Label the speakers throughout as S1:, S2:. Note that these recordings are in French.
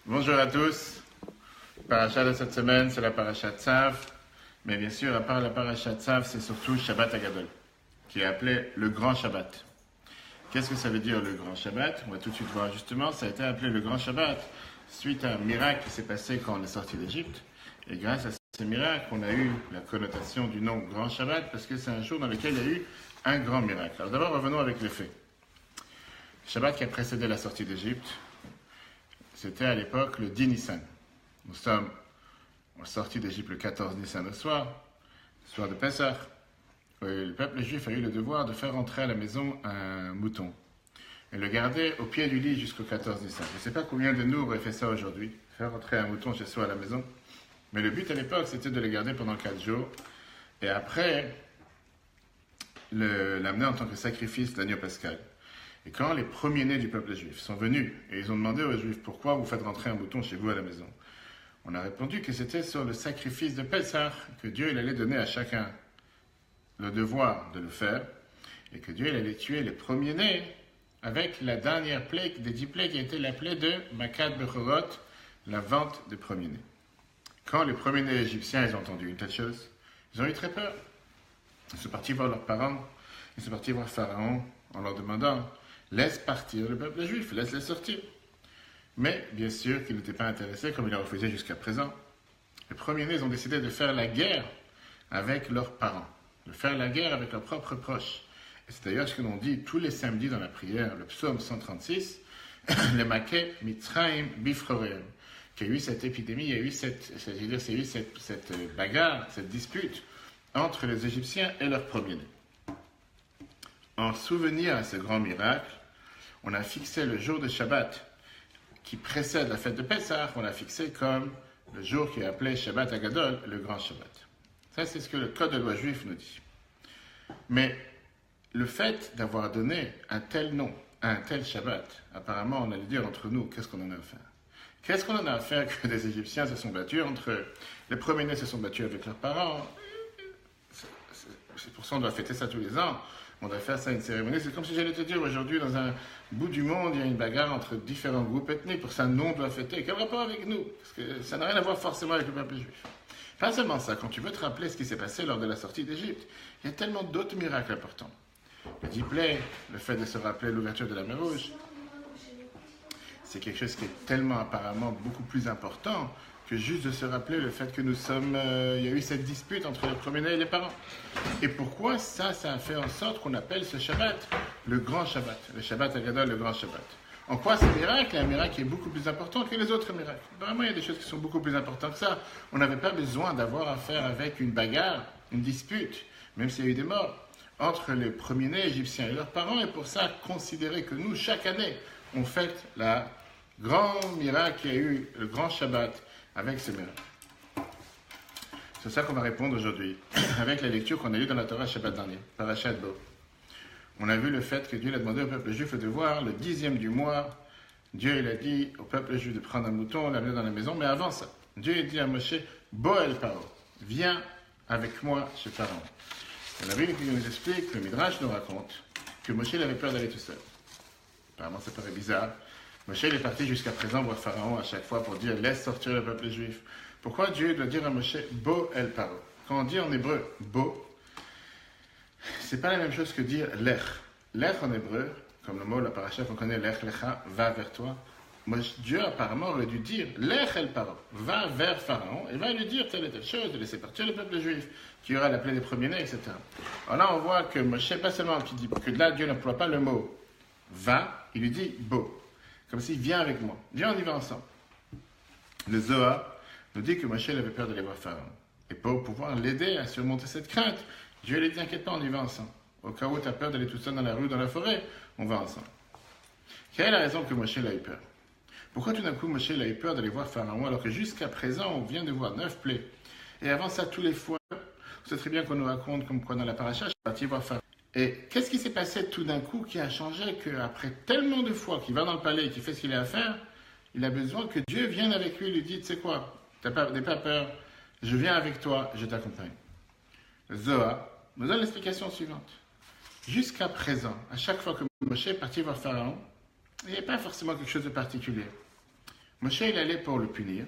S1: Bonjour à tous. La paracha de cette semaine, c'est la paracha Tzav. Mais bien sûr, à part la paracha Tzav, c'est surtout Shabbat Hagadol, qui est appelé le grand Shabbat. Qu'est-ce que ça veut dire le grand Shabbat? On va tout de suite voir justement, ça a été appelé le grand Shabbat suite à un miracle qui s'est passé quand on est sorti d'Égypte. Et grâce à ce miracle, on a eu la connotation du nom grand Shabbat parce que c'est un jour dans lequel il y a eu un grand miracle. Alors d'abord, revenons avec les faits. Le Shabbat qui a précédé la sortie d'Égypte, c'était à l'époque le 10 Nissan. Nous sommes sortis d'Égypte le 14 Nissan le soir de Pessah. Le peuple juif a eu le devoir de faire rentrer à la maison un mouton et le garder au pied du lit jusqu'au 14 Nissan. Je ne sais pas combien de nous auraient fait ça aujourd'hui, faire rentrer un mouton chez soi à la maison. Mais le but à l'époque, c'était de le garder pendant 4 jours et après l'amener en tant que sacrifice d'agneau pascal. Et quand les premiers-nés du peuple juif sont venus et ils ont demandé aux juifs pourquoi vous faites rentrer un mouton chez vous à la maison, on a répondu que c'était sur le sacrifice de Pessah que Dieu il allait donner à chacun le devoir de le faire et que Dieu il allait tuer les premiers-nés avec la dernière plaie des 10 plaies qui était la plaie de Makat Bechorot, la vente des premiers-nés. Quand les premiers-nés égyptiens ils ont entendu une telle chose, ils ont eu très peur. Ils sont partis voir leurs parents, ils sont partis voir Pharaon en leur demandant laisse partir le peuple juif, laisse-les sortir. Mais bien sûr qu'ils n'étaient pas intéressés comme ils l'ont refusé jusqu'à présent. Les premiers-nés ont décidé de faire la guerre avec leurs parents, de faire la guerre avec leurs propres proches. Et c'est d'ailleurs ce que l'on dit tous les samedis dans la prière, le psaume 136, le Maké Mitzrayim Bifroreim, qu'il y a eu cette épidémie, il y a eu cette bagarre, cette dispute entre les Égyptiens et leurs premiers-nés. En souvenir à ce grand miracle, on a fixé le jour de Shabbat qui précède la fête de Pessah, on l'a fixé comme le jour qui est appelé Shabbat Hagadol, le grand Shabbat. Ça, c'est ce que le code de loi juif nous dit. Mais le fait d'avoir donné un tel nom à un tel Shabbat, apparemment, on allait dire entre nous, qu'est-ce qu'on en a à faire? Qu'est-ce qu'on en a à faire que des Égyptiens se sont battus entre eux? Les premiers-nés se sont battus avec leurs parents. C'est pour ça qu'on doit fêter ça tous les ans. On doit faire ça une cérémonie. C'est comme si j'allais te dire aujourd'hui, dans un bout du monde, il y a une bagarre entre différents groupes ethniques. Pour ça, nous, on doit fêter. Quel rapport avec nous? Parce que ça n'a rien à voir forcément avec le peuple juif. Pas seulement ça. Quand tu veux te rappeler ce qui s'est passé lors de la sortie d'Égypte, il y a tellement d'autres miracles importants. Le 10 plaies, le fait de se rappeler l'ouverture de la mer Rouge, c'est quelque chose qui est tellement apparemment beaucoup plus important que juste de se rappeler le fait que nous sommes... il y a eu cette dispute entre les premiers-nés et les parents. Et pourquoi ça a fait en sorte qu'on appelle ce Shabbat le grand Shabbat, le Shabbat Hagadol, le grand Shabbat. En quoi ce miracle est un miracle qui est beaucoup plus important que les autres miracles? Vraiment, il y a des choses qui sont beaucoup plus importantes que ça. On n'avait pas besoin d'avoir affaire avec une bagarre, une dispute, même s'il y a eu des morts, entre les premiers-nés égyptiens et leurs parents. Et pour ça, considérer que nous, chaque année, on fête le grand miracle qui a eu, le grand Shabbat, avec ce miracle. C'est ça qu'on va répondre aujourd'hui, avec la lecture qu'on a eue dans la Torah Shabbat dernier, Parashat Bo. On a vu le fait que Dieu a demandé au peuple juif le devoir, le 10e du mois, Dieu il a dit au peuple juif de prendre un mouton, l'amener dans la maison, mais avant ça, Dieu a dit à Moshe, Bo el Paro, viens avec moi chez Pharaon. Et la Bible qui nous explique, le Midrash nous raconte, que Moshe avait peur d'aller tout seul. Apparemment ça paraît bizarre. Moshe est parti jusqu'à présent voir Pharaon à chaque fois pour dire laisse sortir le peuple juif. Pourquoi Dieu doit dire à Moshe Bo el Paro? Quand on dit en hébreu Bo, c'est pas la même chose que dire lech. Lech en hébreu, comme le mot la paracha qu'on connaît, lech lecha, va vers toi. Dieu apparemment aurait dû dire lech el Paro, va vers Pharaon et va lui dire telle et telle chose, de laisser partir le peuple juif, qui aura l'appelé des premiers-nés, etc. Alors là on voit que Moshe, pas seulement qui dit que là Dieu n'emploie pas le mot va, il lui dit Bo. Comme s'il vient avec moi. Viens, on y va ensemble. Le Zohar nous dit que Moshe avait peur d'aller voir Pharaon. Et pour pouvoir l'aider à surmonter cette crainte, Dieu lui dit, inquiète pas, on y va ensemble. Au cas où tu as peur d'aller tout seul dans la rue, dans la forêt, on va ensemble. Quelle est la raison que Moshe a eu peur? Pourquoi tout d'un coup Moshe a eu peur d'aller voir Pharaon alors que jusqu'à présent on vient de voir 9 plaies? Et avant ça, tous les fois, vous savez très bien qu'on nous raconte comme quoi dans la paracha, je suis parti voir Pharaon. Et qu'est-ce qui s'est passé tout d'un coup qui a changé qu'après tellement de fois qu'il va dans le palais et qu'il fait ce qu'il a à faire, il a besoin que Dieu vienne avec lui et lui dise, tu sais quoi, n'aie pas peur, je viens avec toi, je t'accompagne. Zohar nous donne l'explication suivante. Jusqu'à présent, à chaque fois que Moshe est parti voir Pharaon, il n'y avait pas forcément quelque chose de particulier. Moshe, il allait pour le punir,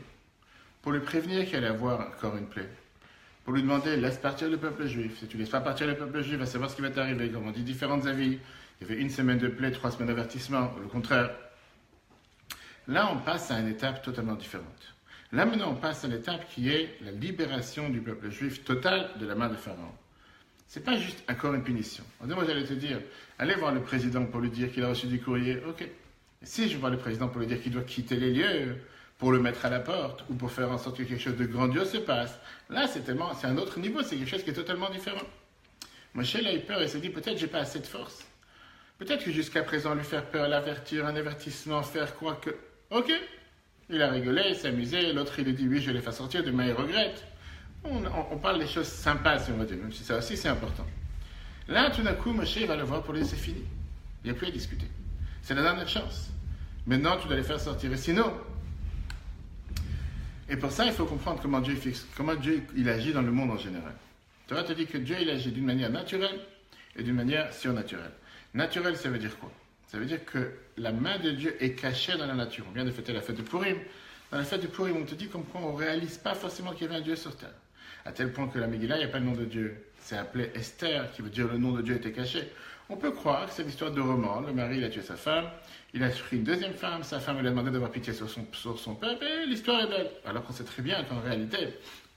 S1: pour le prévenir qu'il allait avoir encore une plaie, pour lui demander, laisse partir le peuple juif. Si tu ne laisses pas partir le peuple juif, va savoir ce qui va t'arriver. Comme on dit différents avis, il y avait 1 semaine de plaie, 3 semaines d'avertissement, ou le contraire. Là, on passe à une étape totalement différente. Là, maintenant, on passe à l'étape qui est la libération du peuple juif totale de la main de Pharaon. Ce n'est pas juste encore une punition. Moi, j'allais te dire, allez voir le président pour lui dire qu'il a reçu du courrier. Ok. Et si je vois le président pour lui dire qu'il doit quitter les lieux, pour le mettre à la porte, ou pour faire en sorte que quelque chose de grandiose se passe, là, c'est un autre niveau, c'est quelque chose qui est totalement différent. Moshe, il a eu peur et s'est dit, peut-être j'ai pas assez de force. Peut-être que jusqu'à présent, lui faire peur, l'avertir, un avertissement, faire croire que... Ok. Il a rigolé, il s'est amusé, l'autre il a dit oui, je vais les faire sortir, demain il regrette. On parle des choses sympas, si on va dire, même si ça aussi c'est important. Là, tout d'un coup, Moshe va le voir pour lui dire c'est fini. Il n'y a plus à discuter. C'est la dernière chance. Maintenant, tu dois les faire sortir. Et sinon... Et pour ça, il faut comprendre comment Dieu il agit dans le monde en général. Tu vois, te dit que Dieu il agit d'une manière naturelle et d'une manière surnaturelle. Naturel, ça veut dire quoi? Ça veut dire que la main de Dieu est cachée dans la nature. On vient de fêter la fête de Purim. Dans la fête de Purim, on te dit comme quoi on ne réalise pas forcément qu'il y avait un Dieu sur terre. À tel point que la Megillah, il n'y a pas le nom de Dieu. C'est appelé Esther, qui veut dire le nom de Dieu était caché. On peut croire que c'est l'histoire de roman. Le mari, il a tué sa femme. Il a pris une deuxième femme. Sa femme lui a demandé d'avoir pitié sur son peuple. Et l'histoire est belle. Alors qu'on sait très bien qu'en réalité,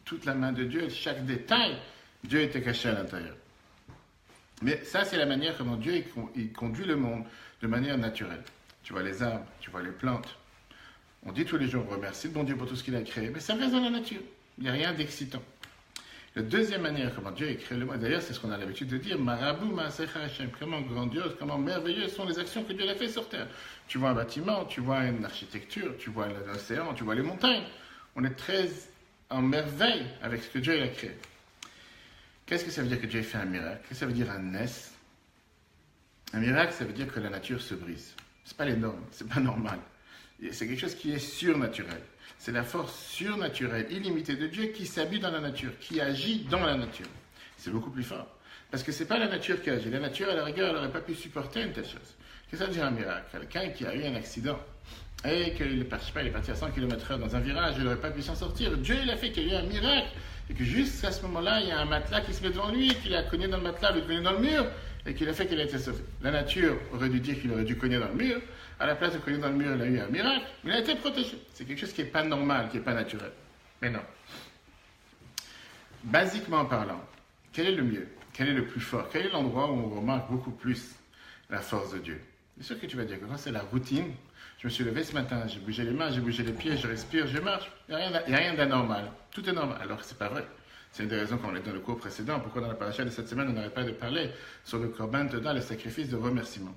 S1: toute la main de Dieu, chaque détail, Dieu était caché à l'intérieur. Mais ça, c'est la manière comment Dieu il conduit le monde de manière naturelle. Tu vois les arbres, tu vois les plantes. On dit tous les jours, on remercie le bon Dieu pour tout ce qu'il a créé, mais ça reste dans la nature. Il n'y a rien d'excitant. La deuxième manière comment Dieu a créé le monde, d'ailleurs, c'est ce qu'on a l'habitude de dire, Marabou Ma'asecha Hashem, comment grandiose, comment merveilleuses sont les actions que Dieu a fait sur terre. Tu vois un bâtiment, tu vois une architecture, tu vois l'océan, tu vois les montagnes. On est très en merveille avec ce que Dieu a créé. Qu'est-ce que ça veut dire que Dieu fait un miracle? Qu'est-ce que ça veut dire un nes? Un miracle, ça veut dire que la nature se brise. C'est pas les normes, c'est pas normal. C'est quelque chose qui est surnaturel. C'est la force surnaturelle, illimitée de Dieu qui s'habille dans la nature, qui agit dans la nature. C'est beaucoup plus fort. Parce que c'est pas la nature qui agit. La nature, à la rigueur, elle n'aurait pas pu supporter une telle chose. Qu'est-ce que ça veut dire un miracle? Quelqu'un qui a eu un accident et qu'il est parti à 100 km/h dans un virage, il n'aurait pas pu s'en sortir. Dieu, il a fait qu'il y ait eu un miracle. Et que juste à ce moment-là, il y a un matelas qui se met devant lui, qu'il a cogné dans le matelas, lui cogné dans le mur, et qu'il a fait qu'il a été sauvé. La nature aurait dû dire qu'il aurait dû cogner dans le mur. À la place de cogner dans le mur, il a eu un miracle, mais il a été protégé. C'est quelque chose qui n'est pas normal, qui n'est pas naturel. Mais non. Basiquement parlant, quel est le mieux? Quel est le plus fort? Quel est l'endroit où on remarque beaucoup plus la force de Dieu? C'est sûr que tu vas dire que quand c'est la routine, je me suis levé ce matin, j'ai bougé les mains, j'ai bougé les pieds, je respire, je marche. Il n'y a rien d'anormal. Tout est normal. Alors que ce n'est pas vrai. C'est une des raisons qu'on est dans le cours précédent. Pourquoi dans la paracha de cette semaine, on n'arrête pas de parler sur le korban toda, le sacrifice de remerciement.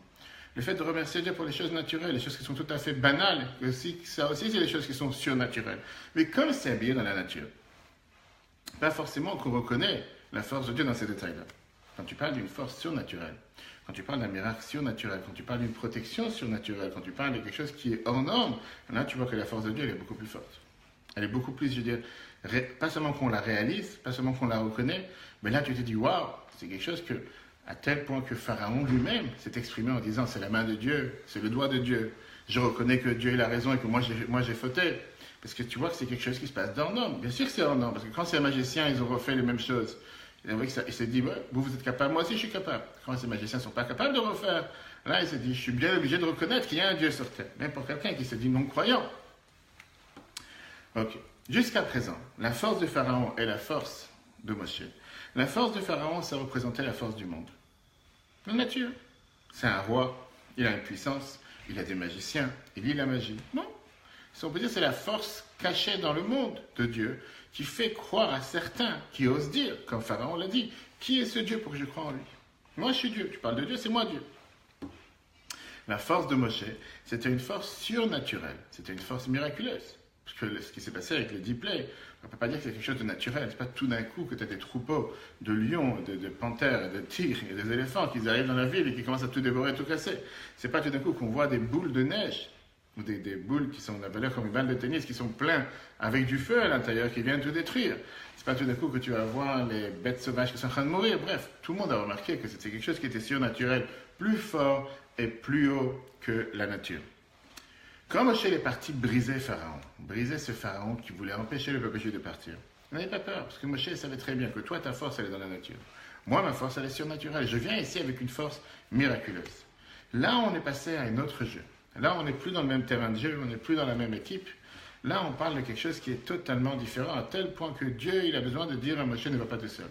S1: Le fait de remercier Dieu pour les choses naturelles, les choses qui sont tout à fait banales, ça aussi, c'est des choses qui sont surnaturelles. Mais comme c'est habillé dans la nature, pas forcément qu'on reconnaît la force de Dieu dans ces détails-là. Quand tu parles d'une force surnaturelle, quand tu parles d'un miracle surnaturel, quand tu parles d'une protection surnaturelle, quand tu parles de quelque chose qui est hors norme, là tu vois que la force de Dieu elle est beaucoup plus forte. Elle est beaucoup plus, je veux dire, pas seulement qu'on la réalise, pas seulement qu'on la reconnaît, mais là tu te dis, waouh, c'est quelque chose que, à tel point que Pharaon lui-même s'est exprimé en disant, c'est la main de Dieu, c'est le doigt de Dieu. Je reconnais que Dieu a raison et que moi j'ai fauté. Parce que tu vois que c'est quelque chose qui se passe hors norme. Bien sûr que c'est hors norme, parce que quand c'est un magicien, ils ont refait les mêmes choses. Il s'est dit, ouais, vous êtes capable, moi aussi je suis capable. Quand ces magiciens ne sont pas capables de refaire, là il s'est dit, je suis bien obligé de reconnaître qu'il y a un Dieu sur terre. Même pour quelqu'un qui se dit non-croyant. Ok. Jusqu'à présent, la force de Pharaon et la force de Moshe. La force de Pharaon, ça représentait la force du monde. La nature. C'est un roi, il a une puissance, il a des magiciens, il lit la magie. Non. On peut dire que c'est la force cachée dans le monde de Dieu qui fait croire à certains qui osent dire, comme Pharaon l'a dit, qui est ce Dieu pour que je croie en lui? Moi je suis Dieu, tu parles de Dieu, c'est moi Dieu. La force de Moshe, c'était une force surnaturelle, c'était une force miraculeuse. Parce que ce qui s'est passé avec les 10 plaies, on ne peut pas dire que c'est quelque chose de naturel. Ce n'est pas tout d'un coup que tu as des troupeaux de lions, de panthères, de tigres et des éléphants qui arrivent dans la ville et qui commencent à tout dévorer, tout casser. Ce n'est pas tout d'un coup qu'on voit des boules de neige ou des boules qui sont de la valeur comme une balle de tennis, qui sont pleines avec du feu à l'intérieur, qui viennent tout détruire. C'est pas tout d'un coup que tu vas voir les bêtes sauvages qui sont en train de mourir. Bref, tout le monde a remarqué que c'était quelque chose qui était surnaturel, plus fort et plus haut que la nature. Quand Moshe est parti briser Pharaon, briser ce Pharaon qui voulait empêcher le peuple juif de partir, il n'avait pas peur, parce que Moshe savait très bien que toi, ta force, elle est dans la nature. Moi, ma force, elle est surnaturelle. Je viens ici avec une force miraculeuse. Là, on est passé à un autre jeu. Là, on n'est plus dans le même terrain de jeu, on n'est plus dans la même équipe. Là, on parle de quelque chose qui est totalement différent, à tel point que Dieu, il a besoin de dire à Moshe, ne va pas tout seul.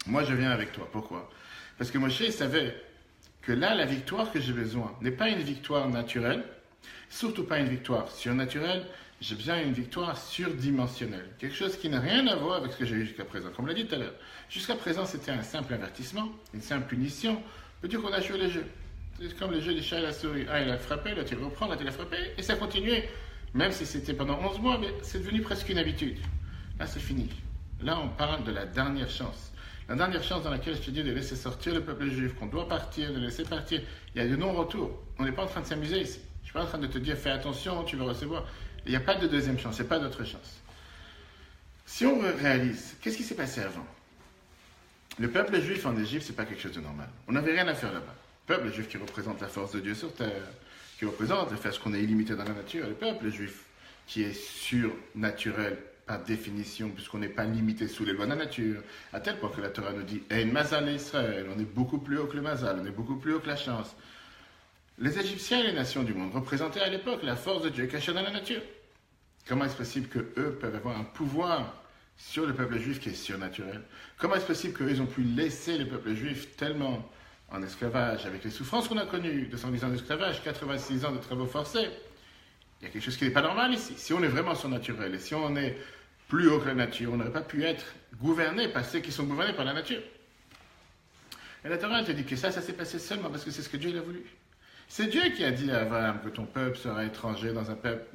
S1: Moi, je viens avec toi. Pourquoi? Parce que Moshe savait que là, la victoire que j'ai besoin n'est pas une victoire naturelle, surtout pas une victoire surnaturelle, j'ai besoin d'une victoire surdimensionnelle. Quelque chose qui n'a rien à voir avec ce que j'ai eu jusqu'à présent. Comme on l'a dit tout à l'heure, jusqu'à présent, c'était un simple avertissement, une simple punition. On peut dire qu'on a joué le jeu. C'est comme le jeu des chats et la souris. Ah, il a frappé, là, tu le reprends, là, tu l'as frappé, et ça continuait. Même si c'était pendant 11 mois, mais c'est devenu presque une habitude. Là, c'est fini. Là, on parle de la dernière chance. La dernière chance dans laquelle je te dis de laisser sortir le peuple juif, qu'on doit partir, de laisser partir. Il y a de non-retour. On n'est pas en train de s'amuser ici. Je ne suis pas en train de te dire, fais attention, tu vas recevoir. Il n'y a pas de deuxième chance, il n'y a pas d'autre chance. Si on réalise, qu'est-ce qui s'est passé avant? Le peuple juif en Égypte, ce n'est pas quelque chose de normal. On n'avait rien à faire là-bas. Le peuple juif qui représente la force de Dieu sur terre, qui représente le fait qu'on est illimité dans la nature, le peuple juif qui est surnaturel par définition, puisqu'on n'est pas limité sous les lois de la nature, à tel point que la Torah nous dit Ein Mazal Israël, on est beaucoup plus haut que le Mazal, on est beaucoup plus haut que la chance. Les Égyptiens et les nations du monde représentaient à l'époque la force de Dieu cachée dans la nature. Comment est-ce possible qu'eux peuvent avoir un pouvoir sur le peuple juif qui est surnaturel? Comment est-ce possible qu'eux ont pu laisser le peuple juif tellement en esclavage, avec les souffrances qu'on a connues, 210 ans d'esclavage, 86 ans de travaux forcés? Il y a quelque chose qui n'est pas normal ici. Si on est vraiment surnaturel et si on est plus haut que la nature, on n'aurait pas pu être gouverné par ceux qui sont gouvernés par la nature. Et la Torah te dit que ça s'est passé seulement parce que c'est ce que Dieu a voulu. C'est Dieu qui a dit à Abraham que ton peuple sera étranger dans un peuple,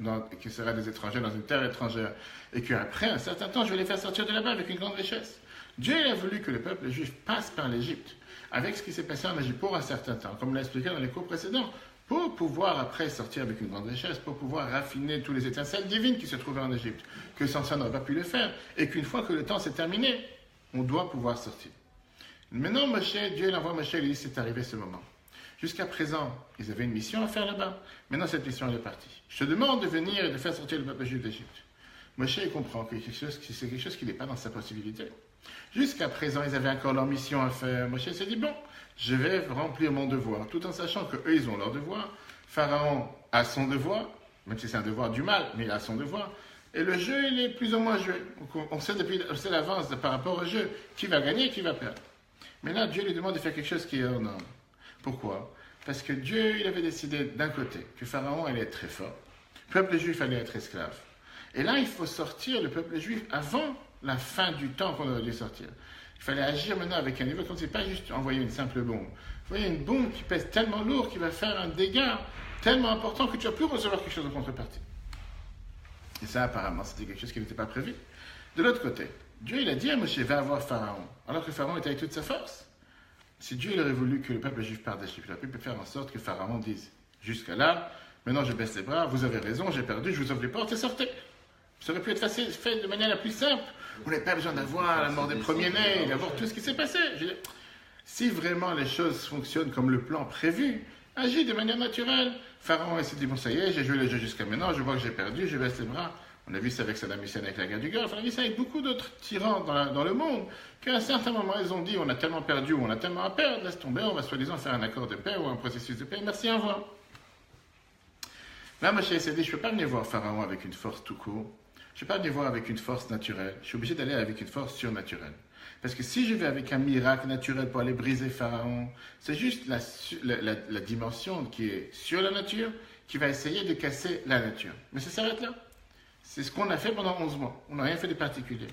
S1: qui sera des étrangers dans une terre étrangère, et qu'après un certain temps, je vais les faire sortir de là-bas avec une grande richesse. Dieu il a voulu que le peuple juif passe par l'Égypte, avec ce qui s'est passé en Égypte pour un certain temps, comme on l'a expliqué dans les cours précédents, pour pouvoir après sortir avec une grande richesse, pour pouvoir raffiner tous les étincelles divines qui se trouvaient en Égypte, que sans ça on n'aurait pas pu le faire, et qu'une fois que le temps s'est terminé, on doit pouvoir sortir. Maintenant, Dieu l'envoie Moshe, il dit c'est arrivé ce moment. Jusqu'à présent, ils avaient une mission à faire là-bas. Maintenant, cette mission, elle est partie. Je te demande de venir et de faire sortir le peuple juif d'Égypte. Moshe, il comprend que c'est quelque chose qui n'est pas dans sa possibilité. Jusqu'à présent, ils avaient encore leur mission à faire. Moshe s'est dit, bon, je vais remplir mon devoir, tout en sachant qu'eux, ils ont leur devoir. Pharaon a son devoir, même si c'est un devoir du mal, mais il a son devoir. Et le jeu, il est plus ou moins joué. On sait l'avance par rapport au jeu, qui va gagner et qui va perdre. Mais là, Dieu lui demande de faire quelque chose qui est hors norme. Pourquoi? Parce que Dieu, il avait décidé d'un côté que Pharaon allait être très fort, le peuple juif allait être esclave. Et là, il faut sortir le peuple juif avant la fin du temps qu'on aurait dû sortir. Il fallait agir maintenant avec un niveau comme c'est pas juste envoyer une simple bombe. Envoyer une bombe qui pèse tellement lourd, qui va faire un dégât tellement important que tu vas plus recevoir quelque chose en contrepartie. Et ça, apparemment, c'était quelque chose qui n'était pas prévu. De l'autre côté, Dieu, il a dit à Moshe, va avoir Pharaon, alors que Pharaon était avec toute sa force. Si Dieu il aurait voulu que le peuple juif parte d'Égypte, il aurait pu faire en sorte que Pharaon dise jusqu'à là, maintenant je baisse les bras, vous avez raison, j'ai perdu, je vous ouvre les portes et sortez. Ça aurait pu être fait de manière la plus simple. On n'a pas besoin d'avoir la mort des premiers-nés, d'avoir tout ce qui s'est passé. Si vraiment les choses fonctionnent comme le plan prévu, agis de manière naturelle. Pharaon s'est dit, bon ça y est, j'ai joué le jeu jusqu'à maintenant, je vois que j'ai perdu, je baisse les bras. On a vu ça avec Saddam Hussein avec la guerre du Golfe, on a vu ça avec beaucoup d'autres tyrans dans le monde, qu'à un certain moment, ils ont dit, on a tellement perdu ou on a tellement à perdre, laisse tomber, on va soi-disant faire un accord de paix ou un processus de paix, merci, au revoir. Là, Moshe s'est dit, je ne peux pas venir voir Pharaon avec une force tout court, je ne peux pas venir voir avec une force naturelle, je suis obligé d'aller avec une force surnaturelle. Parce que si je vais avec un miracle naturel pour aller briser Pharaon, c'est juste la dimension qui est sur la nature, qui va essayer de casser la nature. Mais ça s'arrête là. C'est ce qu'on a fait pendant 11 mois. On n'a rien fait de particulier.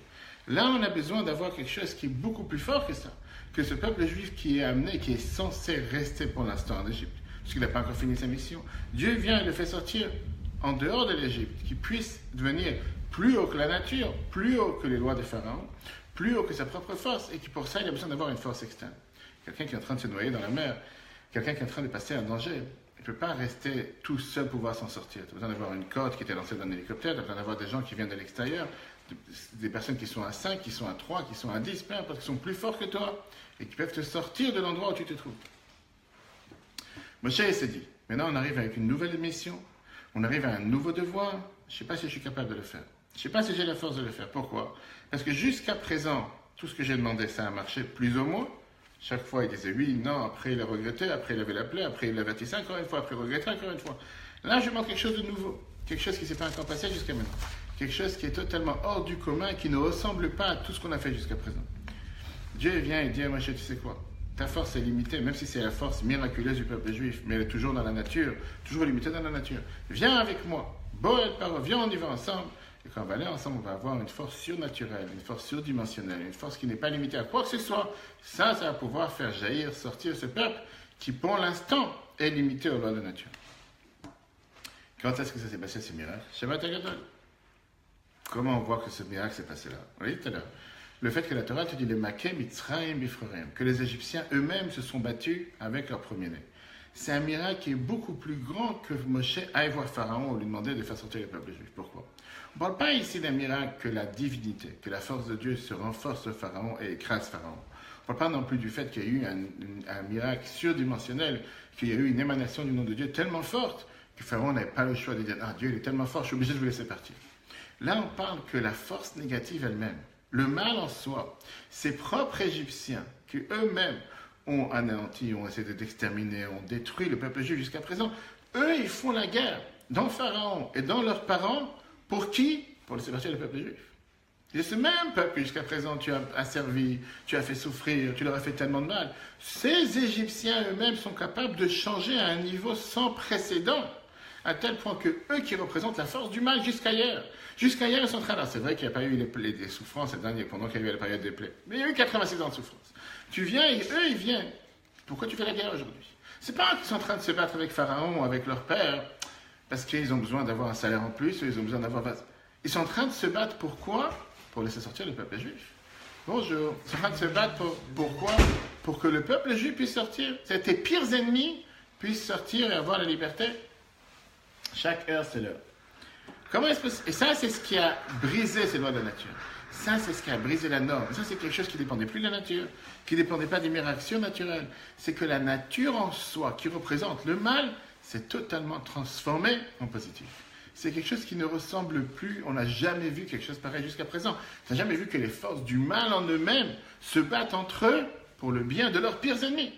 S1: Là, on a besoin d'avoir quelque chose qui est beaucoup plus fort que ça. Que ce peuple juif qui est amené, qui est censé rester pour l'instant en Égypte. Parce qu'il n'a pas encore fini sa mission. Dieu vient et le fait sortir en dehors de l'Égypte. Qu'il puisse devenir plus haut que la nature, plus haut que les lois de Pharaon, plus haut que sa propre force. Et qui pour ça, il a besoin d'avoir une force externe. Quelqu'un qui est en train de se noyer dans la mer. Quelqu'un qui est en train de passer un danger. Il ne peut pas rester tout seul pour pouvoir s'en sortir. Tu as besoin d'avoir une corde qui était lancée d'un hélicoptère, tu as besoin d'avoir des gens qui viennent de l'extérieur, des personnes qui sont à 5, qui sont à 3, qui sont à 10, peu importe, qui sont plus forts que toi et qui peuvent te sortir de l'endroit où tu te trouves. Moshe s'est dit, maintenant on arrive avec une nouvelle mission on arrive à un nouveau devoir, je ne sais pas si je suis capable de le faire. Je ne sais pas si j'ai la force de le faire. Pourquoi? Parce que jusqu'à présent, tout ce que j'ai demandé, ça a marché plus ou moins. Chaque fois, il disait oui, non, après il a regretté, après il avait appelé, après il l'a avertissé encore une fois, après il regrettait encore une fois. Là, je demande quelque chose de nouveau, quelque chose qui ne s'est pas encore passé jusqu'à maintenant. Quelque chose qui est totalement hors du commun, qui ne ressemble pas à tout ce qu'on a fait jusqu'à présent. Dieu vient et dit à Moshe, tu sais quoi? Ta force est limitée, même si c'est la force miraculeuse du peuple juif, mais elle est toujours dans la nature, toujours limitée dans la nature. Viens avec moi, Boel Paro, viens, on y va ensemble. Et quand on va aller ensemble, on va avoir une force surnaturelle, une force surdimensionnelle, une force qui n'est pas limitée à quoi que ce soit. Ça va pouvoir faire jaillir, sortir ce peuple qui, pour l'instant, est limité aux lois de la nature. Quand est-ce que ça s'est passé, ce miracle? Shabbat Agadol. Comment on voit que ce miracle s'est passé là? On l'a dit tout à l'heure. Le fait que la Torah te dit les Maké Mitzrayim Bifrorem, que les Égyptiens eux-mêmes se sont battus avec leur premier-né. C'est un miracle qui est beaucoup plus grand que Moshe aille voir Pharaon ou lui demander de faire sortir les peuples juifs. Pourquoi? On ne parle pas ici d'un miracle que la divinité, que la force de Dieu se renforce sur Pharaon et écrase Pharaon. On ne parle pas non plus du fait qu'il y a eu un miracle surdimensionnel, qu'il y a eu une émanation du nom de Dieu tellement forte que Pharaon n'avait pas le choix de dire « Ah, Dieu, il est tellement fort, je suis obligé de vous laisser partir. » Là, on parle que la force négative elle-même, le mal en soi, ses propres Égyptiens, qui eux-mêmes ont anéanti, ont essayé d'exterminer, ont détruit le peuple juif jusqu'à présent, eux, ils font la guerre dans Pharaon et dans leurs parents. Pour qui? Pour laisser partir le peuple juif. C'est ce même peuple que jusqu'à présent tu as asservi, tu as fait souffrir, tu leur as fait tellement de mal. Ces Égyptiens eux-mêmes sont capables de changer à un niveau sans précédent, à tel point que eux qui représentent la force du mal jusqu'ailleurs, ils sont en train là. C'est vrai qu'il n'y a pas eu des souffrances pendant qu'il y a eu la période des plaies, mais il y a eu 86 ans de souffrance. Tu viens et eux ils viennent. Pourquoi tu fais la guerre aujourd'hui? C'est pas qu'ils sont en train de se battre avec Pharaon ou avec leur père, parce qu'ils ont besoin d'avoir un salaire en plus, ils ont besoin d'avoir... Ils sont en train de se battre pourquoi? Pour laisser sortir le peuple juif. Bonjour. Ils sont en train de se battre pourquoi? Pour que le peuple juif puisse sortir. Tes pires ennemis puissent sortir et avoir la liberté. Chaque heure, c'est l'heure. Comment est-ce que... Et ça, c'est ce qui a brisé ces lois de la nature. Ça, c'est ce qui a brisé la norme. Ça, c'est quelque chose qui ne dépendait plus de la nature, qui ne dépendait pas des miracles surnaturels. C'est que la nature en soi, qui représente le mal, s'est totalement transformé en positif. C'est quelque chose qui ne ressemble plus, on n'a jamais vu quelque chose pareil jusqu'à présent. On n'a jamais vu que les forces du mal en eux-mêmes se battent entre eux pour le bien de leurs pires ennemis.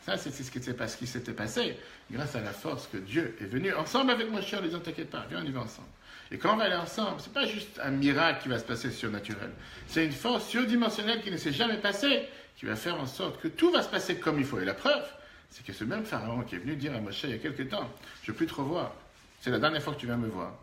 S1: Ça, c'est ce qui s'était passé grâce à la force que Dieu est venu ensemble avec Moshe en disant t'inquiète pas, viens on y va ensemble. Et quand on va aller ensemble, ce n'est pas juste un miracle qui va se passer surnaturel. C'est une force surdimensionnelle qui ne s'est jamais passée, qui va faire en sorte que tout va se passer comme il faut. Et la preuve, c'est que ce même Pharaon qui est venu dire à Moshe il y a quelque temps, je ne veux plus te revoir. C'est la dernière fois que tu viens me voir.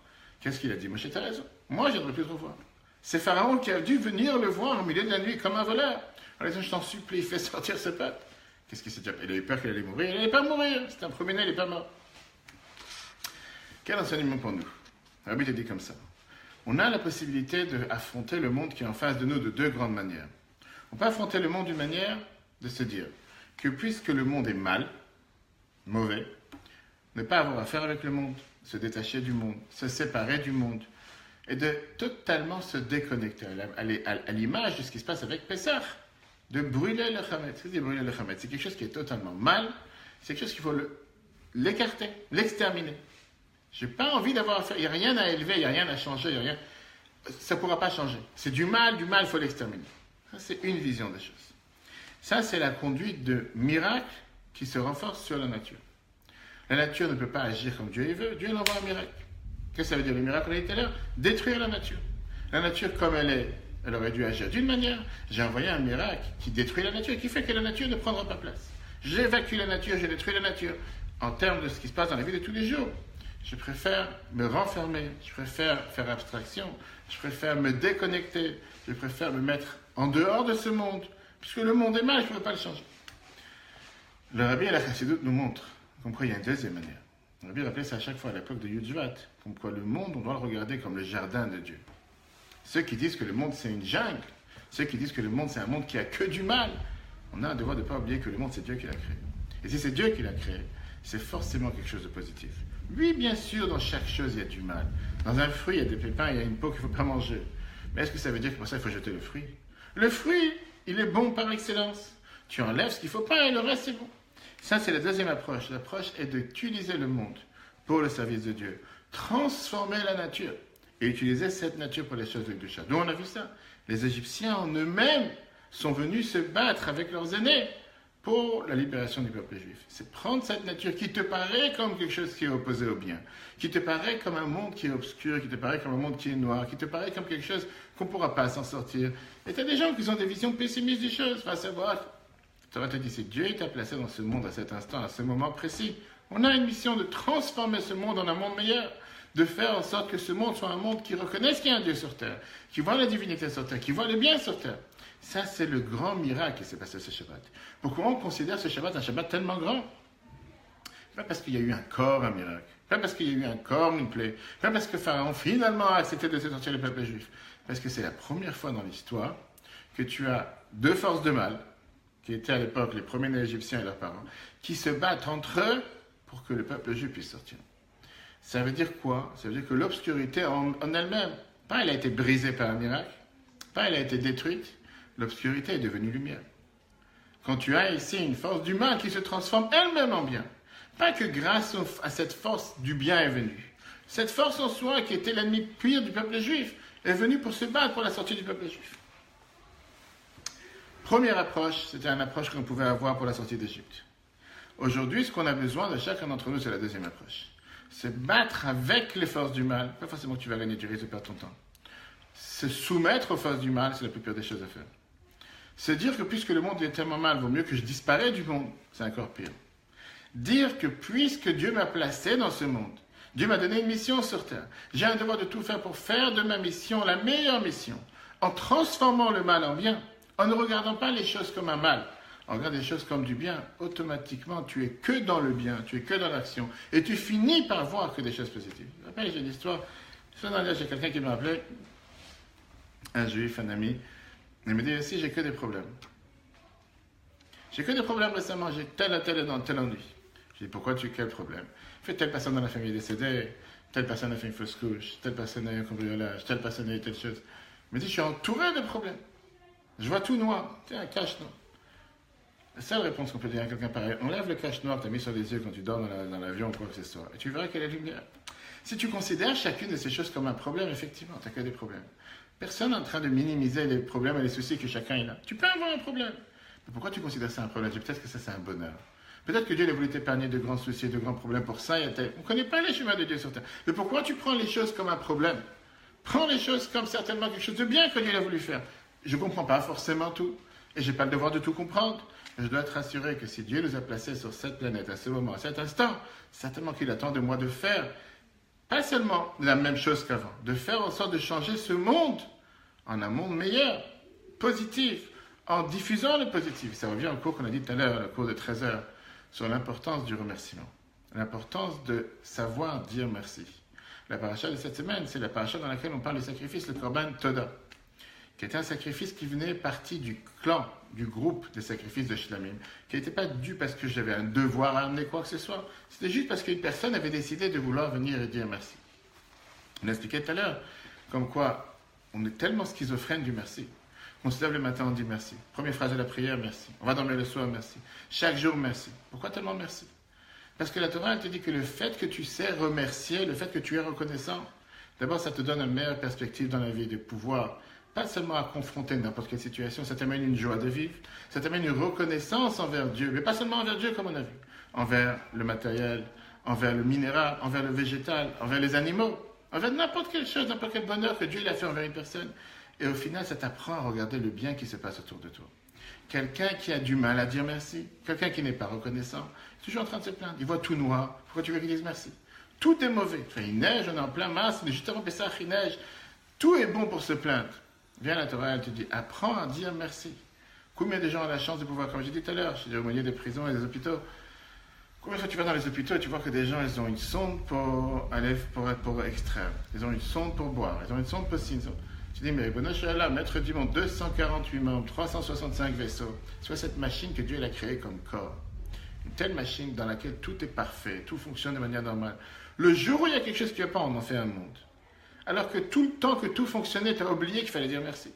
S1: Qu'est-ce qu'il a dit? Moshe, tu as raison. Moi, je ne veux plus te revoir. C'est Pharaon qui a dû venir le voir au milieu de la nuit comme un voleur. Alors, je t'en supplie, fais sortir ce peuple. Qu'est-ce qu'il s'est dit? Il a eu peur qu'il allait mourir. Il n'allait pas mourir. C'était un premier-né, il n'est pas mort. Quel enseignement pour nous? Rabbi te dit comme ça. On a la possibilité d'affronter le monde qui est en face de nous de deux grandes manières. On peut affronter le monde d'une manière de se dire que puisque le monde est mal, mauvais, ne pas avoir affaire avec le monde, se détacher du monde, se séparer du monde, et de totalement se déconnecter, à l'image de ce qui se passe avec Pessah, de brûler le Chametz. C'est brûler le Chametz. C'est quelque chose qui est totalement mal, c'est quelque chose qu'il faut l'écarter, l'exterminer. Je n'ai pas envie d'avoir affaire, il n'y a rien à élever, il n'y a rien à changer, ça ne pourra pas changer. C'est du mal, il faut l'exterminer. Ça, c'est une vision des choses. Ça, c'est la conduite de miracle qui se renforce sur la nature. La nature ne peut pas agir comme Dieu veut. Dieu envoie un miracle. Qu'est-ce que ça veut dire le miracle? On a dit tout à l'heure, détruire la nature. La nature comme elle est, elle aurait dû agir d'une manière. J'ai envoyé un miracle qui détruit la nature, qui fait que la nature ne prendra pas place. J'évacue la nature, je détruis la nature. En termes de ce qui se passe dans la vie de tous les jours, je préfère me renfermer, je préfère faire abstraction, je préfère me déconnecter, je préfère me mettre en dehors de ce monde, puisque le monde est mal, je ne peux pas le changer. Le Rabbi et la Chassidoute nous montrent, comme quoi il y a une deuxième manière. Le Rabbi rappelait ça à chaque fois à l'époque de Yudjvat, comme quoi le monde, on doit le regarder comme le jardin de Dieu. Ceux qui disent que le monde c'est une jungle, ceux qui disent que le monde c'est un monde qui a que du mal, on a un devoir de ne pas oublier que le monde c'est Dieu qui l'a créé. Et si c'est Dieu qui l'a créé, c'est forcément quelque chose de positif. Oui, bien sûr, dans chaque chose, il y a du mal. Dans un fruit, il y a des pépins, il y a une peau qu'il ne faut pas manger. Mais est-ce que ça veut dire que pour ça, il faut jeter le fruit? Le fruit, il est bon par excellence. Tu enlèves ce qu'il ne faut pas et le reste, c'est bon. Ça, c'est la deuxième approche. L'approche est d'utiliser le monde pour le service de Dieu, transformer la nature et utiliser cette nature pour les choses de Kedusha. D'où on a vu ça. Les Égyptiens en eux-mêmes sont venus se battre avec leurs aînés pour la libération du peuple juif. C'est prendre cette nature qui te paraît comme quelque chose qui est opposé au bien, qui te paraît comme un monde qui est obscur, qui te paraît comme un monde qui est noir, qui te paraît comme quelque chose qu'on ne pourra pas s'en sortir. Et tu as des gens qui ont des visions pessimistes des choses, à savoir, tu vas te dire, c'est Dieu qui t'a placé dans ce monde à cet instant, à ce moment précis. On a une mission de transformer ce monde en un monde meilleur, de faire en sorte que ce monde soit un monde qui reconnaisse qu'il y a un Dieu sur terre, qui voit la divinité sur terre, qui voit le bien sur terre. Ça, c'est le grand miracle qui s'est passé ce Shabbat. Pourquoi on considère ce Shabbat un Shabbat tellement grand? Pas parce qu'il y a eu un corps, un miracle. Pas parce qu'il y a eu un corps, une plaie. Pas parce que Pharaon finalement a accepté de se sortir le peuple juif. Parce que c'est la première fois dans l'histoire que tu as deux forces de mal, qui étaient à l'époque les premiers Égyptiens et leurs parents, qui se battent entre eux pour que le peuple juif puisse sortir. Ça veut dire quoi? Ça veut dire que l'obscurité en elle-même, pas elle a été brisée par un miracle, pas elle a été détruite, l'obscurité est devenue lumière. Quand tu as ici une force du mal qui se transforme elle-même en bien, pas que grâce à cette force du bien est venue. Cette force en soi, qui était l'ennemi pire du peuple juif, est venue pour se battre pour la sortie du peuple juif. Première approche, c'était une approche qu'on pouvait avoir pour la sortie d'Égypte. Aujourd'hui, ce qu'on a besoin de chacun d'entre nous, c'est la deuxième approche. Se battre avec les forces du mal, pas forcément que tu vas gagner du risque de perdre ton temps. Se soumettre aux forces du mal, c'est la plus pire des choses à faire. Se dire que puisque le monde est tellement mal, vaut mieux que je disparaisse du monde, c'est encore pire. Dire que puisque Dieu m'a placé dans ce monde, Dieu m'a donné une mission sur terre, j'ai un devoir de tout faire pour faire de ma mission la meilleure mission, en transformant le mal en bien, en ne regardant pas les choses comme un mal, en regardant les choses comme du bien, automatiquement tu es que dans le bien, tu es que dans l'action, et tu finis par voir que des choses positives. Je me rappelle, j'ai une histoire, j'ai quelqu'un qui m'a appelé, un juif, un ami. Il me dit aussi, j'ai que des problèmes. J'ai que des problèmes récemment, j'ai tel ennui. Je dis, pourquoi tu as quel problème? En fait, telle personne dans la famille est décédée, telle personne a fait une fausse couche, telle personne a eu un cambriolage, telle personne a eu telle chose. Il me dit, je suis entouré de problèmes. Je vois tout noir. Tiens, un cache noir. La seule réponse qu'on peut dire à quelqu'un pareil, enlève le cache noir que tu as mis sur les yeux quand tu dors dans l'avion ou quoi que ce soit, et tu verras quelle est la lumière. Si tu considères chacune de ces choses comme un problème, effectivement, tu n'as que des problèmes. Personne n'est en train de minimiser les problèmes et les soucis que chacun a. Tu peux avoir un problème. Mais pourquoi tu considères ça un problème? Peut-être que ça, c'est un bonheur. Peut-être que Dieu a voulu t'épargner de grands soucis, de grands problèmes pour ça. On ne connaît pas les chemins de Dieu sur terre. Mais pourquoi tu prends les choses comme un problème? Prends les choses comme certainement quelque chose de bien que Dieu a voulu faire. Je ne comprends pas forcément tout. Et je n'ai pas le devoir de tout comprendre. Mais je dois être rassuré que si Dieu nous a placés sur cette planète, à ce moment, à cet instant, certainement qu'il attend de moi de faire pas seulement la même chose qu'avant, de faire en sorte de changer ce monde en un monde meilleur, positif, en diffusant le positif. Ça revient au cours qu'on a dit tout à l'heure, le cours de 13 heures, sur l'importance du remerciement, l'importance de savoir dire merci. La paracha de cette semaine, c'est la paracha dans laquelle on parle du sacrifice, le Korban Toda, qui était un sacrifice qui venait partie du clan, du groupe des sacrifices de Shlamim, qui n'était pas dû parce que j'avais un devoir à amener quoi que ce soit, c'était juste parce qu'une personne avait décidé de vouloir venir et dire merci. On a expliqué tout à l'heure, comme quoi on est tellement schizophrène du merci. On se lève le matin, on dit merci. Première phrase de la prière, merci. On va dormir le soir, merci. Chaque jour, merci. Pourquoi tellement merci? Parce que la Torah, elle te dit que le fait que tu sais remercier, le fait que tu es reconnaissant, d'abord, ça te donne une meilleure perspective dans la vie, de pouvoir pas seulement à confronter n'importe quelle situation, ça t'amène une joie de vivre, ça t'amène une reconnaissance envers Dieu, mais pas seulement envers Dieu comme on a vu, envers le matériel, envers le minéral, envers le végétal, envers les animaux, envers n'importe quelle chose, n'importe quel bonheur que Dieu il a fait envers une personne. Et au final, ça t'apprend à regarder le bien qui se passe autour de toi. Quelqu'un qui a du mal à dire merci, quelqu'un qui n'est pas reconnaissant, toujours en train de se plaindre, il voit tout noir, pourquoi tu veux qu'il dise merci? Tout est mauvais, il neige, on est en plein mars, mais juste avant Pessah, il neige, tout est bon pour se plaindre. Viens la Torah, elle te dit, apprends à dire merci. Combien de gens ont la chance de pouvoir, comme j'ai dit tout à l'heure, chez les aumôniers des prisons et des hôpitaux, combien de fois tu vas dans les hôpitaux et tu vois que des gens, ils ont une sonde pour extraire, ils ont une sonde pour boire, ils ont une sonde pour signer. Tu dis, mais Bono Shalala, maître du monde, 248 membres, 365 vaisseaux, soit cette machine que Dieu a créée comme corps. Une telle machine dans laquelle tout est parfait, tout fonctionne de manière normale. Le jour où il y a quelque chose qui ne va pas, on en fait un monde. Alors que tout le temps que tout fonctionnait, tu as oublié qu'il fallait dire merci.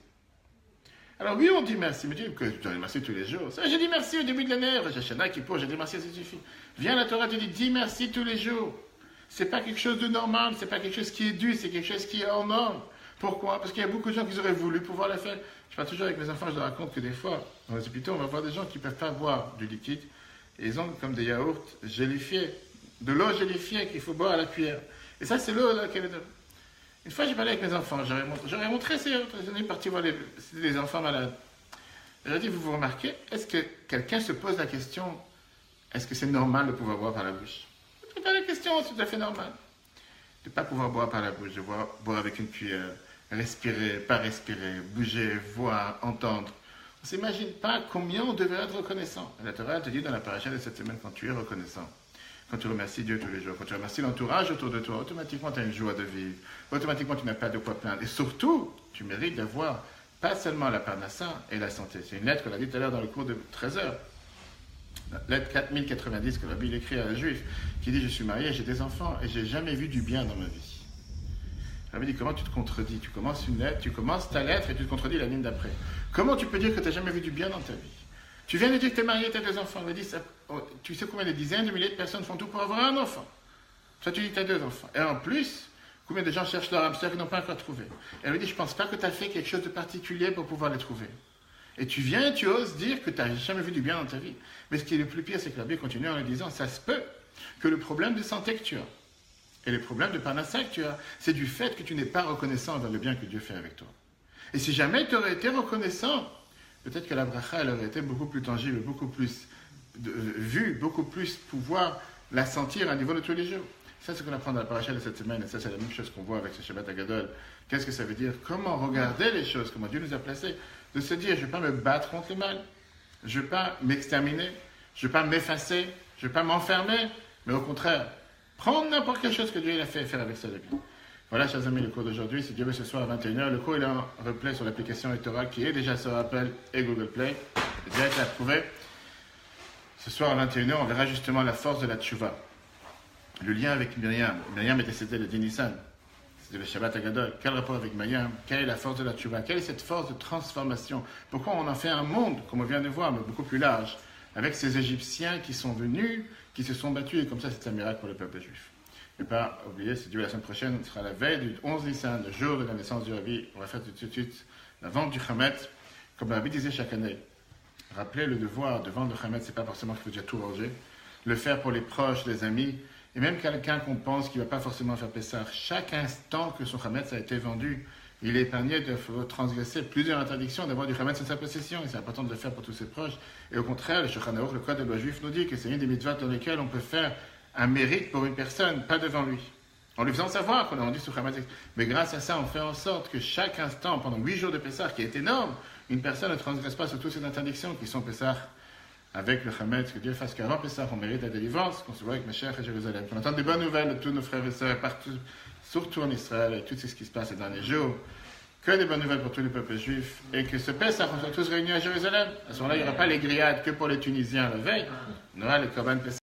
S1: Alors oui, on dit merci, mais tu dis que je dis merci tous les jours. Ça, j'ai dit merci au début de l'année, j'ai dit merci, ça suffit. Viens la Torah, tu dis merci tous les jours. C'est pas quelque chose de normal, c'est pas quelque chose qui est dû, c'est quelque chose qui est hors norme. Pourquoi? Parce qu'il y a beaucoup de gens qui auraient voulu pouvoir le faire. Je parle toujours avec mes enfants, je leur raconte que des fois, dans les hôpitaux, on va voir des gens qui ne peuvent pas boire du liquide. Et ils ont comme des yaourts gélifiés, de l'eau gélifiée qu'il faut boire à la cuillère. Et ça, c'est l'eau là qu'elle est. Une fois, j'ai parlé avec mes enfants, j'aurais montré ces yaourts. Ils sont partis voir les enfants malades. Et j'ai dit, vous remarquez, est-ce que quelqu'un se pose la question, est-ce que c'est normal de pouvoir boire par la bouche? C'est pas la question, c'est tout à fait normal. De ne pas pouvoir boire par la bouche, de boire avec une cuillère, respirer, pas respirer, bouger, voir, entendre. On ne s'imagine pas combien on devrait être reconnaissant. La Torah te dit dans la paracha de cette semaine, quand tu es reconnaissant, quand tu remercies Dieu tous les jours, quand tu remercies l'entourage autour de toi, automatiquement tu as une joie de vivre, automatiquement tu n'as pas de quoi plaindre. Et surtout, tu mérites d'avoir pas seulement la parnassa et la santé. C'est une lettre qu'on a dit tout à l'heure dans le cours de 13 heures. Lettre 4090 que la Bible écrit à un juif qui dit: je suis marié, j'ai des enfants et j'ai jamais vu du bien dans ma vie. La Bible dit: comment tu te contredis? Tu commences une lettre, tu commences ta lettre et tu te contredis la ligne d'après. Comment tu peux dire que tu n'as jamais vu du bien dans ta vie? Tu viens de dire que tu es marié, tu as des enfants. Elle me dit, tu sais combien de dizaines de milliers de personnes font tout pour avoir un enfant? Toi tu dis que tu as 2 enfants. Et en plus, combien de gens cherchent leur hamster qu'ils n'ont pas encore trouvé? Elle me dit: je ne pense pas que tu as fait quelque chose de particulier pour pouvoir les trouver. Et tu viens et tu oses dire que tu n'as jamais vu du bien dans ta vie. Mais ce qui est le plus pire, c'est que la Bible continue en lui disant: ça se peut que le problème de santé que tu as et le problème de parnassa que tu as, c'est du fait que tu n'es pas reconnaissant envers le bien que Dieu fait avec toi. Et si jamais tu aurais été reconnaissant, peut-être que la bracha, elle aurait été beaucoup plus tangible, beaucoup plus vue, beaucoup plus pouvoir la sentir à un niveau de tous les jours. Ça, c'est ce qu'on apprend dans la paracha de cette semaine, et ça, c'est la même chose qu'on voit avec ce Shabbat Hagadol. Qu'est-ce que ça veut dire? Comment regarder les choses, comment Dieu nous a placés, de se dire: je ne vais pas me battre contre le mal, je ne vais pas m'exterminer, je ne vais pas m'effacer, je ne vais pas m'enfermer, mais au contraire, prendre n'importe quelle chose que Dieu a fait et faire avec ça de bien. Voilà, chers amis, le cours d'aujourd'hui. Si Dieu veut, ce soir à 21h, le cours est en replay sur l'application Etora qui est déjà sur Apple et Google Play. C'est déjà été approuvé. Ce soir à 21h, on verra justement la force de la tchouva. Le lien avec Myriam. Myriam est décédée le 10 Nissan. C'était le Shabbat Hagadol. Quel rapport avec Myriam? Quelle est la force de la tchouva? Quelle est cette force de transformation? Pourquoi on en fait un monde, comme on vient de voir, mais beaucoup plus large, avec ces Égyptiens qui sont venus, qui se sont battus, et comme ça, c'est un miracle pour le peuple juif. Ne pas oublier, si Dieu la semaine prochaine, ce sera la veille du 11 Nissan, le jour de la naissance du Rabbi. On va faire tout de suite la vente du Chametz, comme le Rabbi disait chaque année. Rappelez le devoir de vendre le Chametz, c'est pas forcément qu'il faut déjà tout ranger. Le faire pour les proches, les amis, et même quelqu'un qu'on pense qu'il ne va pas forcément faire Pessah. Chaque instant que son Chametz a été vendu, il est épargné de transgresser plusieurs interdictions d'avoir du Chametz en sa possession, et c'est important de le faire pour tous ses proches. Et au contraire, le Shulchan Aruch, le code de loi juif, nous dit que c'est une des mitzvot dans lesquelles on peut faire un mérite pour une personne, pas devant lui. En lui faisant savoir qu'on a rendu sur Chametz. Mais grâce à ça, on fait en sorte que chaque instant, pendant 8 jours de Pessah, qui est énorme, une personne ne transgresse pas sur toutes ces interdictions qui sont Pessah avec le Chametz. Que Dieu fasse qu'avant Pessah, on mérite la délivrance, qu'on se voit avec Mashiach à Jérusalem. Qu'on entende des bonnes nouvelles de tous nos frères et sœurs partout, surtout en Israël, et tout ce qui se passe ces derniers jours. Que des bonnes nouvelles pour tous les peuples juifs. Et que ce Pessah, on soit tous réunis à Jérusalem. À ce moment-là, il n'y aura pas les grillades que pour les Tunisiens la veille. On aura les Korban Pessah.